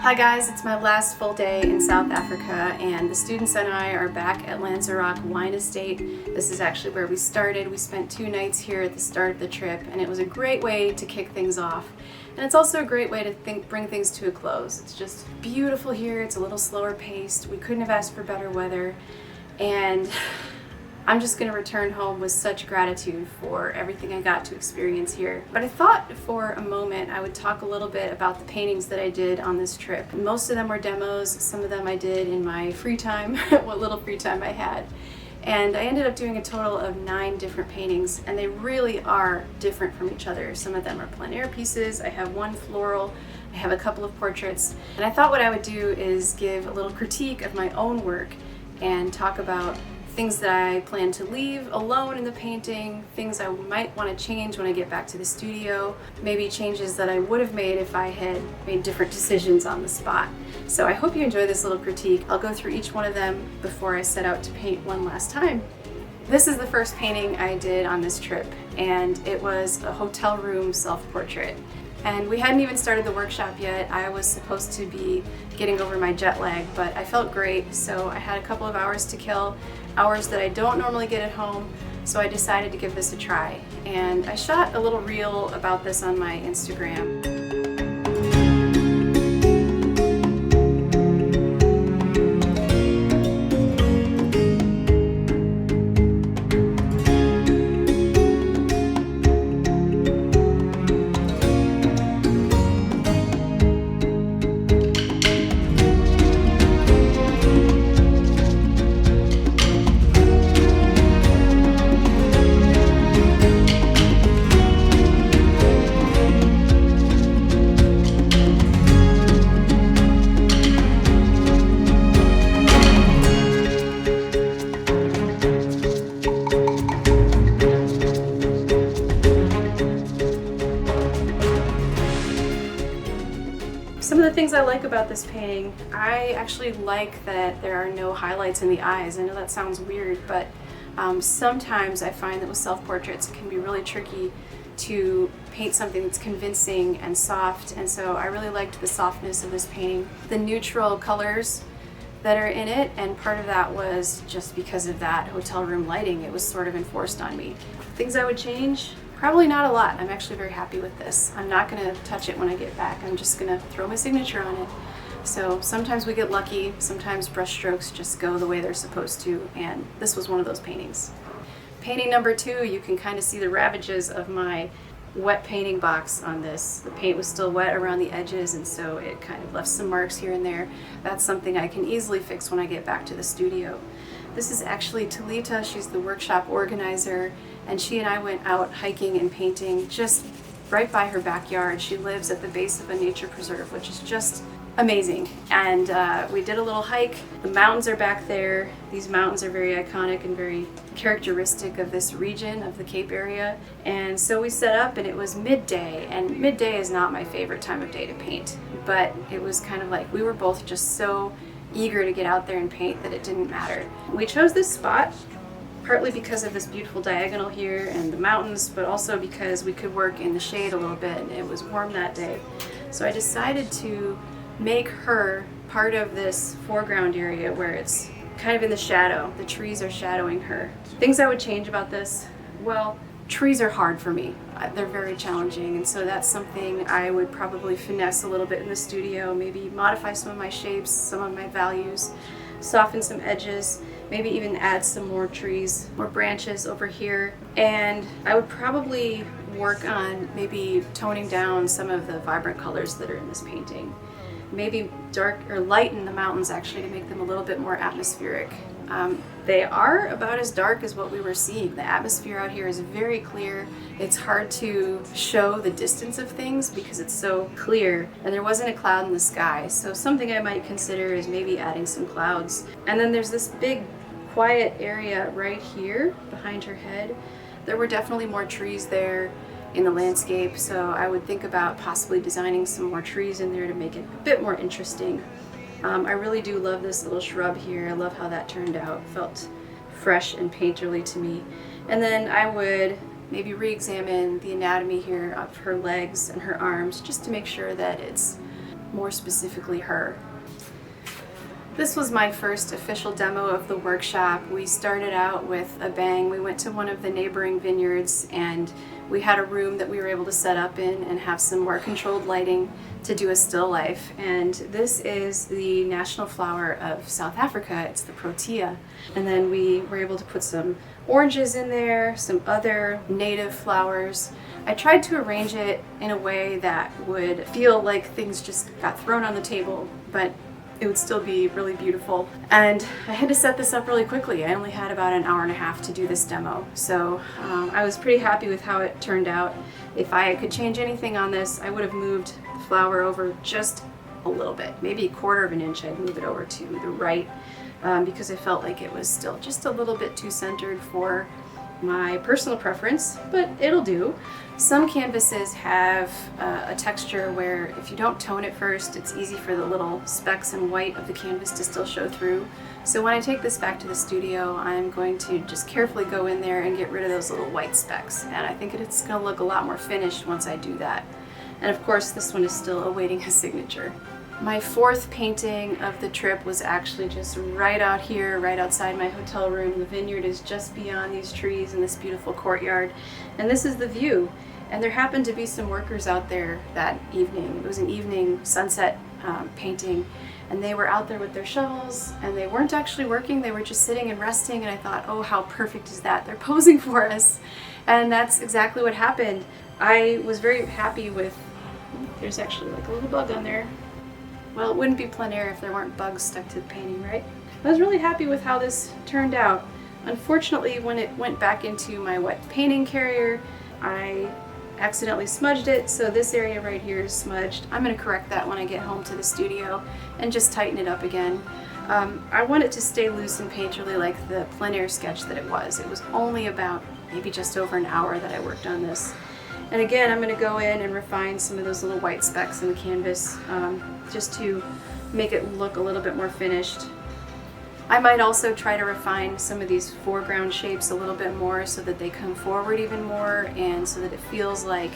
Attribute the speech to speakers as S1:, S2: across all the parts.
S1: Hi guys, it's my last full day in South Africa and the students and I are back at Lanzerac Wine Estate. This is actually where we started. We spent 2 nights here at the start of the trip and it was a great way to kick things off. And it's also a great way to bring things to a close. It's just beautiful here, it's a little slower paced. We couldn't have asked for better weather and I'm just going to return home with such gratitude for everything I got to experience here. But I thought for a moment I would talk a little bit about the paintings that I did on this trip. Most of them were demos, some of them I did in my free time, what little free time I had. And I ended up doing a total of 9 different paintings, and they really are different from each other. Some of them are plein air pieces, I have one floral, I have a couple of portraits. And I thought what I would do is give a little critique of my own work and talk about things that I plan to leave alone in the painting, things I might want to change when I get back to the studio, maybe changes that I would have made if I had made different decisions on the spot. So I hope you enjoy this little critique. I'll go through each one of them before I set out to paint one last time. This is the first painting I did on this trip, and it was a hotel room self-portrait. And we hadn't even started the workshop yet. I was supposed to be getting over my jet lag, but I felt great, so I had a couple of hours to kill, hours that I don't normally get at home, so I decided to give this a try. And I shot a little reel about this on my Instagram. Some of the things I like about this painting, I actually like that there are no highlights in the eyes. I know that sounds weird, but sometimes I find that with self-portraits it can be really tricky to paint something that's convincing and soft, and so I really liked the softness of this painting. The neutral colors that are in it, and part of that was just because of that hotel room lighting. It was sort of enforced on me. Things I would change? Probably not a lot. I'm actually very happy with this. I'm not going to touch it when I get back. I'm just going to throw my signature on it. So sometimes we get lucky, sometimes brush strokes just go the way they're supposed to, and this was one of those paintings. Painting number 2, you can kind of see the ravages of my wet painting box on this. The paint was still wet around the edges, and so it kind of left some marks here and there. That's something I can easily fix when I get back to the studio. This is actually Talita. She's the workshop organizer, and she and I went out hiking and painting just right by her backyard. She lives at the base of a nature preserve, which is just amazing. And we did a little hike. The mountains are back there. These mountains are very iconic and very characteristic of this region of the Cape area. And so we set up, and it was midday, and midday is not my favorite time of day to paint, but it was kind of like we were both just so eager to get out there and paint that it didn't matter. We chose this spot partly because of this beautiful diagonal here and the mountains, but also because we could work in the shade a little bit and it was warm that day. So I decided to make her part of this foreground area where it's kind of in the shadow. The trees are shadowing her. Things I would change about this? Well, trees are hard for me. They're very challenging, and so that's something I would probably finesse a little bit in the studio, maybe modify some of my shapes, some of my values, soften some edges, maybe even add some more trees, more branches over here. And I would probably work on maybe toning down some of the vibrant colors that are in this painting. Maybe dark or lighten the mountains actually to make them a little bit more atmospheric. They are about as dark as what we were seeing. The atmosphere out here is very clear. It's hard to show the distance of things because it's so clear, and there wasn't a cloud in the sky. So something I might consider is maybe adding some clouds. And then there's this big quiet area right here behind her head. There were definitely more trees there in the landscape, so I would think about possibly designing some more trees in there to make it a bit more interesting. I really do love this little shrub here. I love how that turned out. It felt fresh and painterly to me. And then I would maybe re-examine the anatomy here of her legs and her arms just to make sure that it's more specifically her. This was my first official demo of the workshop. We started out with a bang. We went to one of the neighboring vineyards and we had a room that we were able to set up in and have some more controlled lighting to do a still life. And this is the national flower of South Africa. It's the protea. And then we were able to put some oranges in there, some other native flowers. I tried to arrange it in a way that would feel like things just got thrown on the table, but it would still be really beautiful. And I had to set this up really quickly. I only had about an hour and a half to do this demo. So I was pretty happy with how it turned out. If I could change anything on this, I would have moved the flower over just a little bit, maybe a quarter of an inch. I'd move it over to the right because I felt like it was still just a little bit too centered for my personal preference, but it'll do. Some canvases have a texture where if you don't tone it first, it's easy for the little specks and white of the canvas to still show through. So when I take this back to the studio, I'm going to just carefully go in there and get rid of those little white specks. And I think it's going to look a lot more finished once I do that. And of course, this one is still awaiting a signature. My fourth painting of the trip was actually just right out here, right outside my hotel room. The vineyard is just beyond these trees in this beautiful courtyard. And this is the view. And there happened to be some workers out there that evening. It was an evening sunset painting. And they were out there with their shovels, and they weren't actually working. They were just sitting and resting. And I thought, oh, how perfect is that? They're posing for us. And that's exactly what happened. I was very happy with, there's actually like a little bug on there. Well, it wouldn't be plein air if there weren't bugs stuck to the painting, right? I was really happy with how this turned out. Unfortunately, when it went back into my wet painting carrier, I accidentally smudged it, so this area right here is smudged. I'm going to correct that when I get home to the studio and just tighten it up again. I want it to stay loose and painterly like the plein air sketch that it was. It was only about maybe just over an hour that I worked on this. And again, I'm going to go in and refine some of those little white specks in the canvas just to make it look a little bit more finished. I might also try to refine some of these foreground shapes a little bit more so that they come forward even more and so that it feels like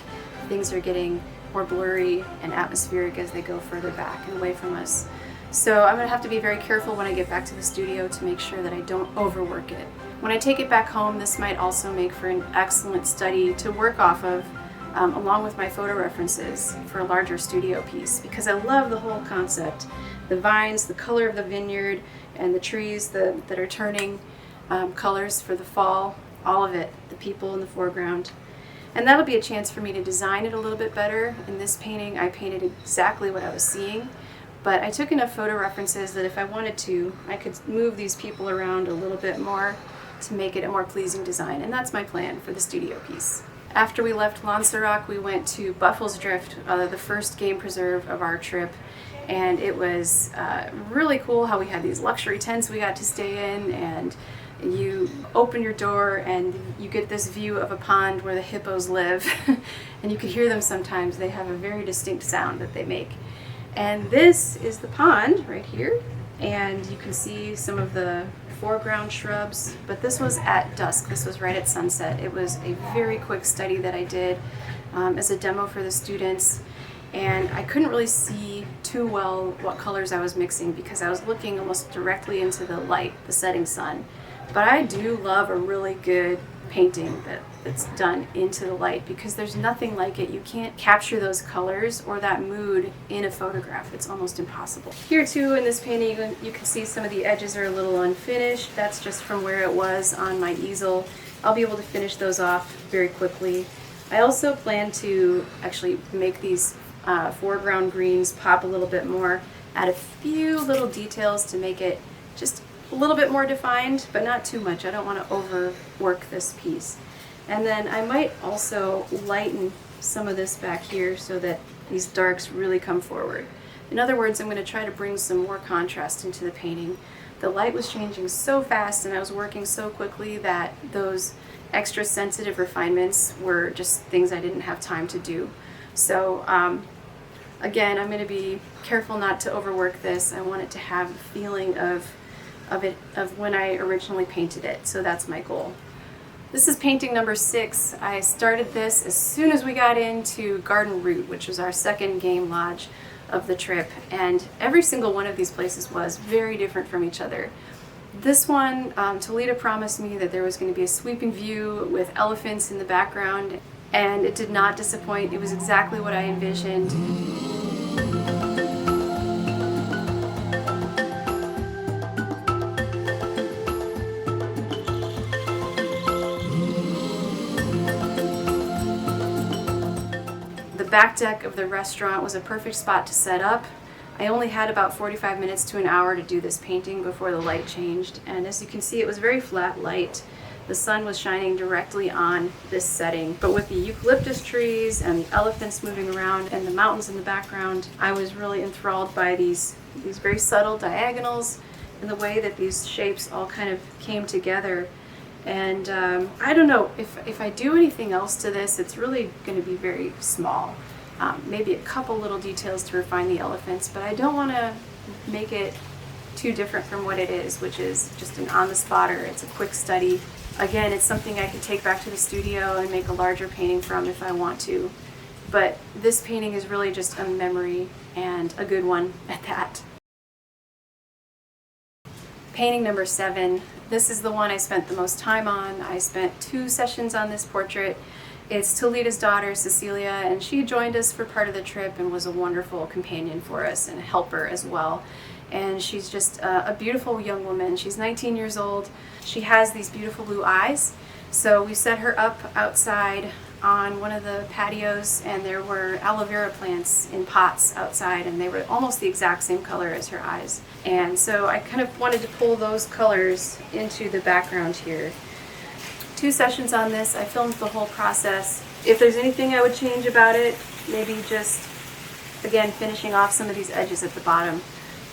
S1: things are getting more blurry and atmospheric as they go further back and away from us. So I'm going to have to be very careful when I get back to the studio to make sure that I don't overwork it. When I take it back home, this might also make for an excellent study to work off of along with my photo references for a larger studio piece, because I love the whole concept. The vines, the color of the vineyard, and the trees that are turning colors for the fall, all of it, the people in the foreground. And that'll be a chance for me to design it a little bit better. In this painting, I painted exactly what I was seeing, but I took enough photo references that if I wanted to, I could move these people around a little bit more to make it a more pleasing design, and that's my plan for the studio piece. After we left Lanzerac, we went to Buffelsdrift, the first game preserve of our trip, and it was really cool how we had these luxury tents we got to stay in, and you open your door and you get this view of a pond where the hippos live, and you could hear them sometimes. They have a very distinct sound that they make. And this is the pond right here, and you can see some of the foreground shrubs, but this was at dusk. This was right at sunset. It was a very quick study that I did as a demo for the students, and I couldn't really see too well what colors I was mixing because I was looking almost directly into the light, the setting sun. But I do love a really good painting that's done into the light, because there's nothing like it. You can't capture those colors or that mood in a photograph. It's almost impossible. Here too in this painting you can see some of the edges are a little unfinished. That's just from where it was on my easel. I'll be able to finish those off very quickly. I also plan to actually make these foreground greens pop a little bit more, add a few little details to make it just a little bit more defined, but not too much. I don't want to overwork this piece. And then I might also lighten some of this back here so that these darks really come forward. In other words, I'm going to try to bring some more contrast into the painting. The light was changing so fast and I was working so quickly that those extra sensitive refinements were just things I didn't have time to do. So again, I'm going to be careful not to overwork this. I want it to have a feeling of when I originally painted it, so that's my goal. This is painting number 6. I started this as soon as we got into Garden Route, which was our second game lodge. of the trip, and every single one of these places was very different from each other. This one, Toledo promised me that there was going to be a sweeping view with elephants in the background, and it did not disappoint. It was exactly what I envisioned. The back deck of the restaurant was a perfect spot to set up. I only had about 45 minutes to an hour to do this painting before the light changed, and as you can see, it was very flat light. The sun was shining directly on this setting, but with the eucalyptus trees and the elephants moving around and the mountains in the background, I was really enthralled by these very subtle diagonals and the way that these shapes all kind of came together. And I don't know, if I do anything else to this, it's really going to be very small. Maybe a couple little details to refine the elephants, but I don't want to make it too different from what it is, which is just an on-the-spotter. It's a quick study. Again, it's something I could take back to the studio and make a larger painting from if I want to. But this painting is really just a memory, and a good one at that. Painting number 7. This is the one I spent the most time on. I spent 2 sessions on this portrait. It's Toledo's daughter, Cecilia, and she joined us for part of the trip and was a wonderful companion for us and a helper as well. And she's just a beautiful young woman. She's 19 years old. She has these beautiful blue eyes. So we set her up outside on one of the patios, and there were aloe vera plants in pots outside, and they were almost the exact same color as her eyes. And so I kind of wanted to pull those colors into the background here. 2 sessions on this. I filmed the whole process. If there's anything I would change about it, maybe just, again, finishing off some of these edges at the bottom.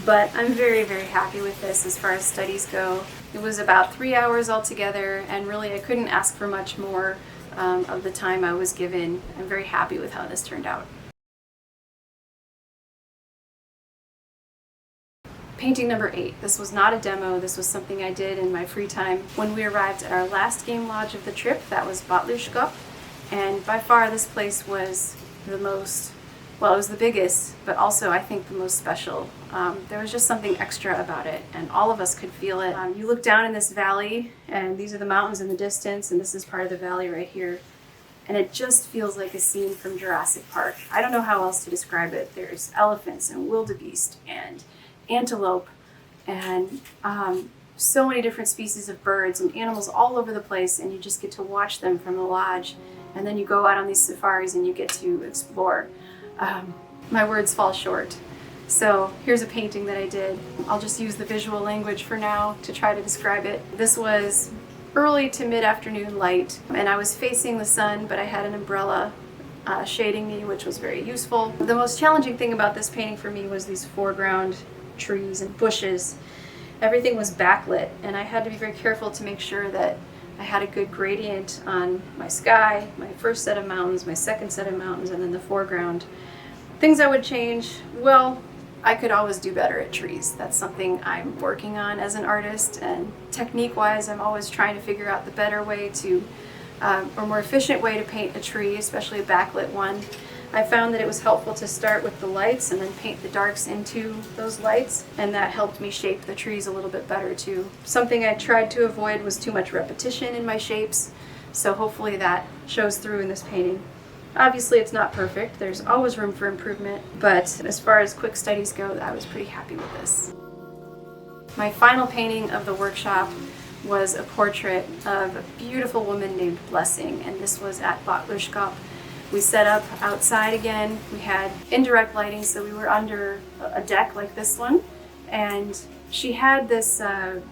S1: But I'm very, very happy with this as far as studies go. It was about 3 hours altogether, and really I couldn't ask for much more of the time I was given. I'm very happy with how this turned out. Painting number 8. This was not a demo. This was something I did in my free time. When we arrived at our last game lodge of the trip, that was Botlierskop, and by far this place was the most, well, it was the biggest, but also I think the most special. There was just something extra about it, and all of us could feel it. You look down in this valley, and these are the mountains in the distance, and this is part of the valley right here, and it just feels like a scene from Jurassic Park. I don't know how else to describe it. There's elephants and wildebeest and antelope and so many different species of birds and animals all over the place, and you just get to watch them from the lodge, and then you go out on these safaris and you get to explore. My words fall short. So here's a painting that I did. I'll just use the visual language for now to try to describe it. This was early to mid-afternoon light, and I was facing the sun, but I had an umbrella shading me, which was very useful. The most challenging thing about this painting for me was these foreground trees and bushes. Everything was backlit, and I had to be very careful to make sure that I had a good gradient on my sky, my first set of mountains, my second set of mountains, and then the foreground. Things I would change, well, I could always do better at trees. That's something I'm working on as an artist, and technique-wise, I'm always trying to figure out the better way to, or more efficient way to paint a tree, especially a backlit one. I found that it was helpful to start with the lights and then paint the darks into those lights, and that helped me shape the trees a little bit better too. Something I tried to avoid was too much repetition in my shapes, so hopefully that shows through in this painting. Obviously it's not perfect, there's always room for improvement, but as far as quick studies go, I was pretty happy with this. My final painting of the workshop was a portrait of a beautiful woman named Blessing, and this was at Botlierskop. We set up outside again. We had indirect lighting, so we were under a deck like this one, and she had this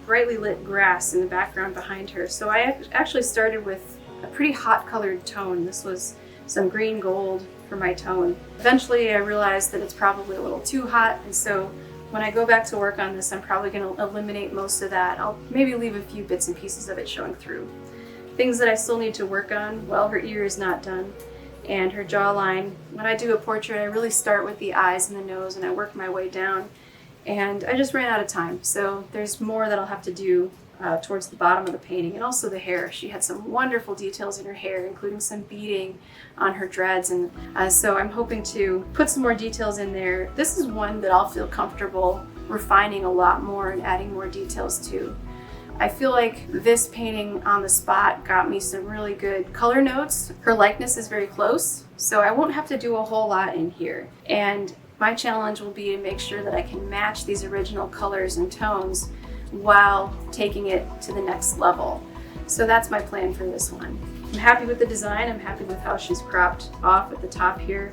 S1: brightly lit grass in the background behind her. So I actually started with a pretty hot colored tone. This was some green gold for my tone. Eventually I realized that it's probably a little too hot, and so when I go back to work on this, I'm probably going to eliminate most of that. I'll maybe leave a few bits and pieces of it showing through. Things that I still need to work on, well, her ear is not done, and her jawline. When I do a portrait, I really start with the eyes and the nose, and I work my way down, and I just ran out of time. So there's more that I'll have to do towards the bottom of the painting, and also the hair. She had some wonderful details in her hair, including some beading on her dreads, and so I'm hoping to put some more details in there. This is one that I'll feel comfortable refining a lot more and adding more details to. I feel like this painting on the spot got me some really good color notes. Her likeness is very close, so I won't have to do a whole lot in here. And my challenge will be to make sure that I can match these original colors and tones while taking it to the next level. So that's my plan for this one. I'm happy with the design. I'm happy with how she's cropped off at the top here.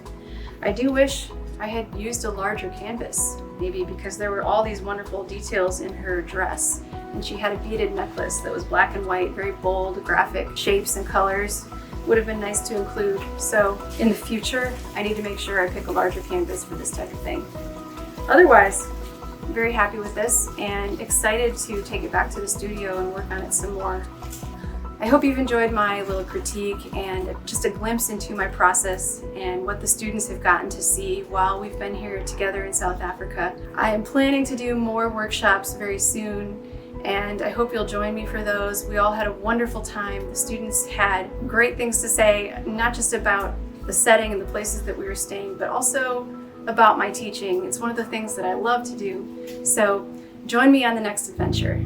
S1: I do wish I had used a larger canvas, maybe because there were all these wonderful details in her dress. And she had a beaded necklace that was black and white, very bold, graphic shapes and colors. Would have been nice to include. So in the future, I need to make sure I pick a larger canvas for this type of thing. Otherwise, I'm very happy with this and excited to take it back to the studio and work on it some more. I hope you've enjoyed my little critique and just a glimpse into my process and what the students have gotten to see while we've been here together in South Africa. I am planning to do more workshops very soon, and I hope you'll join me for those. We all had a wonderful time. The students had great things to say, not just about the setting and the places that we were staying, but also about my teaching. It's one of the things that I love to do. So join me on the next adventure.